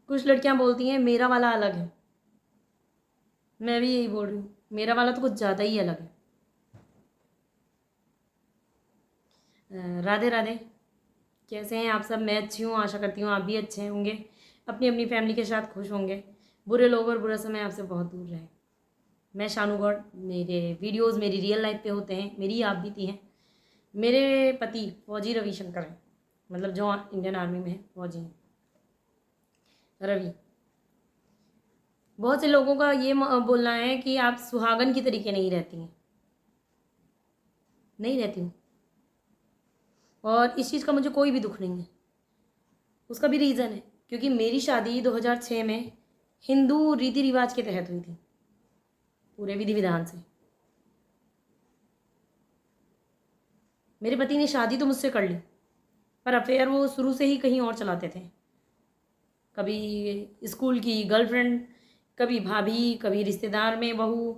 कुछ लड़कियां बोलती हैं मेरा वाला अलग है, मैं भी यही बोल रही हूँ, मेरा वाला तो कुछ ज़्यादा ही अलग है। राधे राधे। कैसे हैं आप सब? मैं अच्छी हूँ, आशा करती हूँ आप भी अच्छे होंगे, अपनी अपनी फैमिली के साथ खुश होंगे, बुरे लोग और बुरा समय आपसे बहुत दूर रहे। मैं शानू गौड़। मेरे वीडियोस मेरी रियल लाइफ पे होते हैं, मेरी आप बीती हैं। मेरे पति फौजी रविशंकर हैं, मतलब जो इंडियन आर्मी में है, फौजी हैं, रवि। बहुत से लोगों का ये बोलना है कि आप सुहागन की तरीके नहीं रहती हैं। नहीं रहती हूँ, और इस चीज़ का मुझे कोई भी दुख नहीं है। उसका भी रीज़न है, क्योंकि मेरी शादी 2006 में हिंदू रीति रिवाज के तहत हुई थी, पूरे विधि विधान से। मेरे पति ने शादी तो मुझसे कर ली, पर अफेयर वो शुरू से ही कहीं और चलाते थे। कभी स्कूल की गर्लफ्रेंड, कभी भाभी, कभी रिश्तेदार में बहू,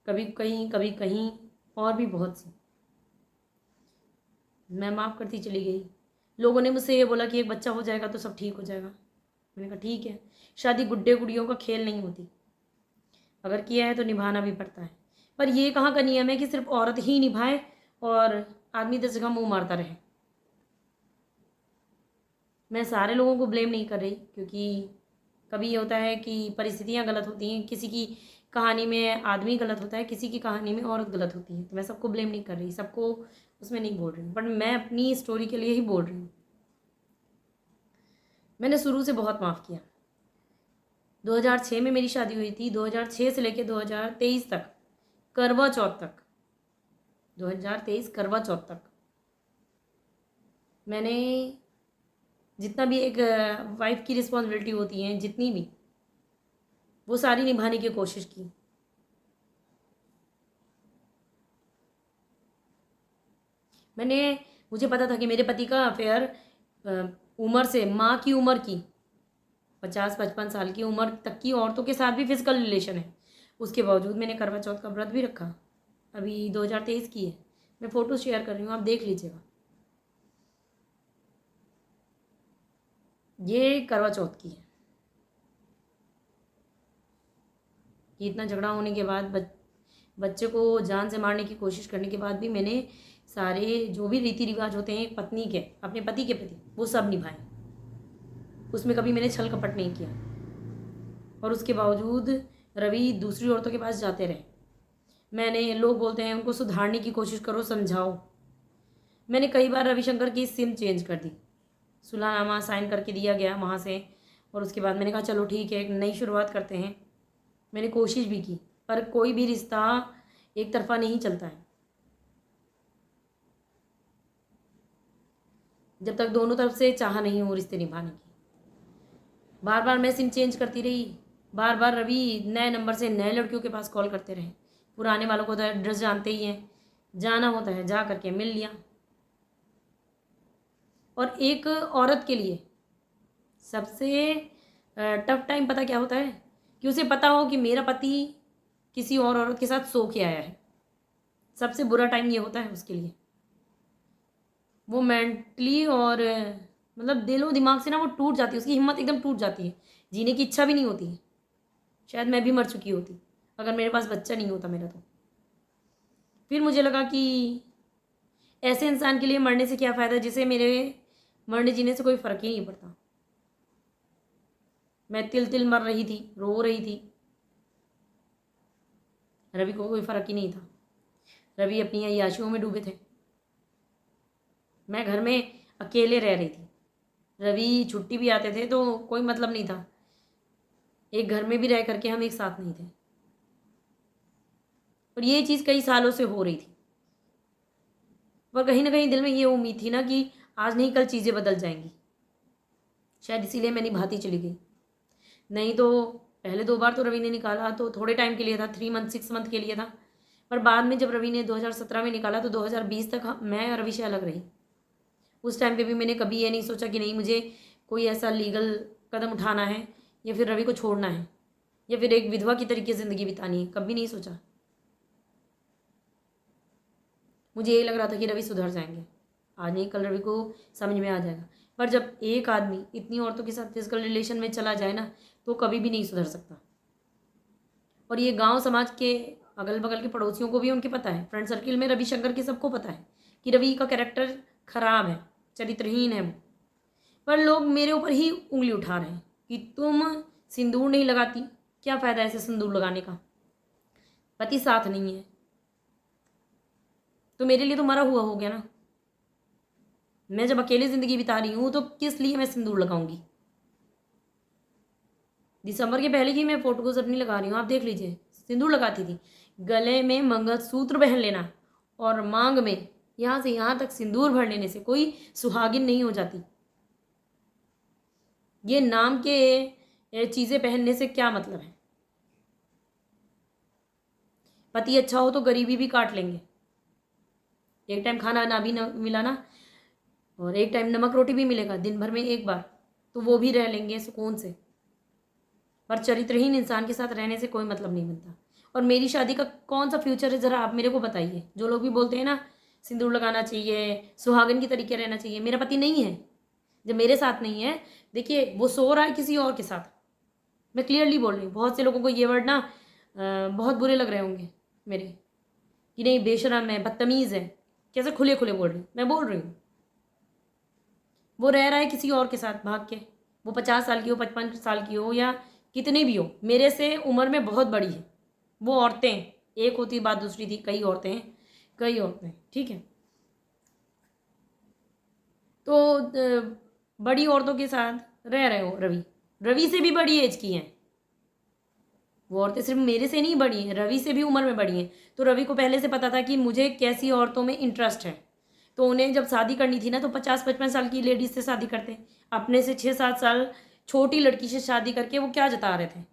कभी कहीं कभी कहीं, और भी बहुत सी। मैं माफ़ करती चली गई। लोगों ने मुझसे ये बोला कि एक बच्चा हो जाएगा तो सब ठीक हो जाएगा। मैंने कहा ठीक है, शादी गुड्डे गुड़ियों का खेल नहीं होती, अगर किया है तो निभाना भी पड़ता है। पर ये कहाँ का नियम है कि सिर्फ औरत ही निभाए और आदमी 10 जगह मुंह मारता रहे। मैं सारे लोगों को ब्लेम नहीं कर रही, क्योंकि कभी ये होता है कि परिस्थितियाँ गलत होती हैं, किसी की कहानी में आदमी गलत होता है, किसी की कहानी में औरत गलत होती है। तो मैं सबको ब्लेम नहीं कर रही, सबको उसमें नहीं बोल रही हूँ, बट मैं अपनी स्टोरी के लिए ही बोल रही हूँ। मैंने शुरू से बहुत माफ़ किया। 2006 में मेरी शादी हुई थी, 2006 से लेकर 2023 तक, करवा चौथ तक, 2023 करवा चौथ तक मैंने जितना भी एक वाइफ की रिस्पॉन्सिबिलिटी होती है, जितनी भी, वो सारी निभाने की कोशिश की। मैंने मुझे पता था कि मेरे पति का अफेयर उम्र से, माँ की उम्र की, 50-55 साल की उम्र तक की औरतों के साथ भी फिजिकल रिलेशन है। उसके बावजूद मैंने करवा चौथ का व्रत भी रखा। अभी 2023 की है, मैं फ़ोटो शेयर कर रही हूँ, आप देख लीजिएगा। ये करवा चौथ की है। कि इतना झगड़ा होने के बाद, बच्चे को जान से मारने की कोशिश करने के बाद भी मैंने सारे जो भी रीति रिवाज होते हैं पत्नी के, अपने पति के प्रति, वो सब निभाए। उसमें कभी मैंने छल कपट नहीं किया। और उसके बावजूद रवि दूसरी औरतों के पास जाते रहे। मैंने, लोग बोलते हैं उनको सुधारने की कोशिश करो, समझाओ। मैंने कई बार रविशंकर की सिम चेंज कर दी, सुलहनामा साइन करके दिया गया वहाँ से। और उसके बाद मैंने कहा चलो ठीक है, एक नई शुरुआत करते हैं। मैंने कोशिश भी की, पर कोई भी रिश्ता एक तरफा नहीं चलता है। जब तक दोनों तरफ से चाह नहीं हो रिश्ते निभाने की। बार बार मैं सिम चेंज करती रही, बार बार रवि नए नंबर से नए लड़कियों के पास कॉल करते रहे। पुराने वालों को तो एड्रेस जानते ही हैं, जाना होता है जा करके मिल लिया। और एक औरत के लिए सबसे टफ टाइम पता क्या होता है? कि उसे पता हो कि मेरा पति किसी और औरत के साथ सो के आया है। सबसे बुरा टाइम ये होता है उसके लिए। वो मेंटली और मतलब दिलो दिमाग से ना वो टूट जाती है, उसकी हिम्मत एकदम टूट जाती है, जीने की इच्छा भी नहीं होती है। शायद मैं भी मर चुकी होती अगर मेरे पास बच्चा नहीं होता मेरा तो। फिर मुझे लगा कि ऐसे इंसान के लिए मरने से क्या फ़ायदा जिसे मेरे मरने जीने से कोई फ़र्क ही नहीं पड़ता। मैं तिल तिल मर रही थी, रो रही थी, रवि को कोई फ़र्क ही नहीं था। रवि अपनी अय्याशियों में डूबे थे, मैं घर में अकेले रह रही थी। रवि छुट्टी भी आते थे तो कोई मतलब नहीं था, एक घर में भी रह करके हम एक साथ नहीं थे। और ये चीज़ कई सालों से हो रही थी, पर कहीं ना कहीं दिल में ये उम्मीद थी ना कि आज नहीं कल चीज़ें बदल जाएंगी। शायद इसीलिए मैं निभाती चली गई। नहीं तो पहले 2 बार तो रवि ने निकाला तो थोड़े टाइम के लिए था, 3 मंथ 6 मंथ के लिए था। पर बाद में जब रवि ने 2017 में निकाला तो 2020 तक मैं और रवि से अलग रही। उस टाइम पे भी मैंने कभी ये नहीं सोचा कि नहीं मुझे कोई ऐसा लीगल कदम उठाना है या फिर रवि को छोड़ना है या फिर एक विधवा की तरीके से ज़िंदगी बितानी है, कभी नहीं सोचा। मुझे यही लग रहा था कि रवि सुधर जाएंगे, आज नहीं कल रवि को समझ में आ जाएगा। पर जब एक आदमी इतनी औरतों के साथ फिजिकल रिलेशन में चला जाए ना, तो कभी भी नहीं सुधर सकता। और ये गांव समाज के अगल बगल के पड़ोसियों को भी उनके पता है, फ्रेंड सर्किल में रविशंकर के सबको पता है कि रवि का कैरेक्टर खराब है, चरित्रहीन है वो। पर लोग मेरे ऊपर ही उंगली उठा रहे हैं कि तुम सिंदूर नहीं लगाती, क्या फ़ायदा ऐसे सिंदूर लगाने का, पति साथ नहीं है तो मेरे लिए तो मरा हुआ हो गया ना। मैं जब अकेले ज़िंदगी बिता रही हूँ तो किस लिए मैं सिंदूर लगाऊंगी। दिसंबर के पहले की मैं फोटोज अपनी लगा रही हूँ, आप देख लीजिए, सिंदूर लगाती थी। गले में मंगलसूत्र पहन लेना और मांग में यहाँ से यहाँ तक सिंदूर भर लेने से कोई सुहागिन नहीं हो जाती। ये नाम के चीज़ें पहनने से क्या मतलब है। पति अच्छा हो तो गरीबी भी काट लेंगे, एक टाइम खाना ना भी न मिला ना, और एक टाइम नमक रोटी भी मिलेगा दिन भर में एक बार, तो वो भी रह लेंगे सुकून से। पर चरित्रहीन इंसान के साथ रहने से कोई मतलब नहीं बनता। और मेरी शादी का कौन सा फ्यूचर है, ज़रा आप मेरे को बताइए। जो लोग भी बोलते हैं ना सिंदूर लगाना चाहिए, सुहागन की तरीके रहना चाहिए, मेरा पति नहीं है, जब मेरे साथ नहीं है, देखिए वो सो रहा है किसी और के साथ। मैं क्लियरली बोल रही हूँ, बहुत से लोगों को ये वर्ड ना बहुत बुरे लग रहे होंगे मेरे, कि नहीं बेशरम है, बदतमीज़ है, कैसे खुले खुले बोल रही हूँ। मैं बोल रही हूँ वो रह रहा है किसी और के साथ भाग के, वो 50 साल की हो, 55 साल की हो, या कितनी भी हो, मेरे से उम्र में बहुत बड़ी है। वो औरतें, एक होती बात दूसरी थी, कई औरतें हैं, कई औरतें, ठीक है। तो बड़ी औरतों के साथ रह रहे हो, रवि रवि से भी बड़ी एज की हैं वो औरतें, सिर्फ मेरे से नहीं बड़ी हैं, रवि से भी उम्र में बड़ी हैं। तो रवि को पहले से पता था कि मुझे कैसी औरतों में इंटरेस्ट है, तो उन्हें जब शादी करनी थी ना, तो 50-55 साल की लेडीज से शादी करते, अपने से 6-7 साल छोटी लड़की से शादी करके वो क्या जता रहे थे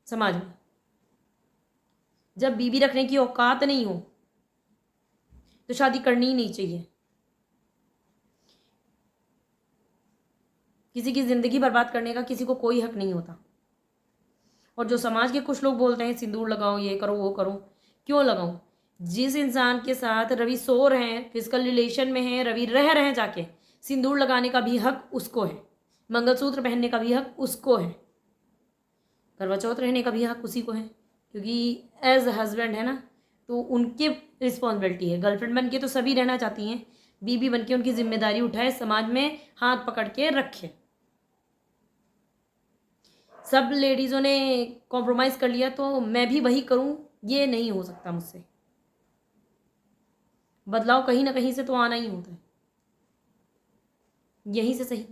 समाज में। जब बीबी रखने की औकात नहीं हो तो शादी करनी ही नहीं चाहिए। किसी की ज़िंदगी बर्बाद करने का किसी को कोई हक नहीं होता। और जो समाज के कुछ लोग बोलते हैं सिंदूर लगाओ, ये करो वो करो, क्यों लगाऊं। जिस इंसान के साथ रवि सो रहे हैं, फिजिकल रिलेशन में है, रवि रह रहे हैं जाके, सिंदूर लगाने का भी हक उसको है, मंगलसूत्र पहनने का भी हक उसको है, करवा चौथ रहने का भी हक उसी को है, क्योंकि एज हस्बैंड है ना, तो उनकी रिस्पॉन्सिबिलिटी है। गर्लफ्रेंड बन के तो सभी रहना चाहती हैं, बीबी बन के उनकी जिम्मेदारी उठाए, समाज में हाथ पकड़ के रखे। सब लेडीज़ों ने कॉम्प्रोमाइज़ कर लिया तो मैं भी वही करूं, ये नहीं हो सकता मुझसे। बदलाव कहीं ना कहीं से तो आना ही होता है, यहीं से सही।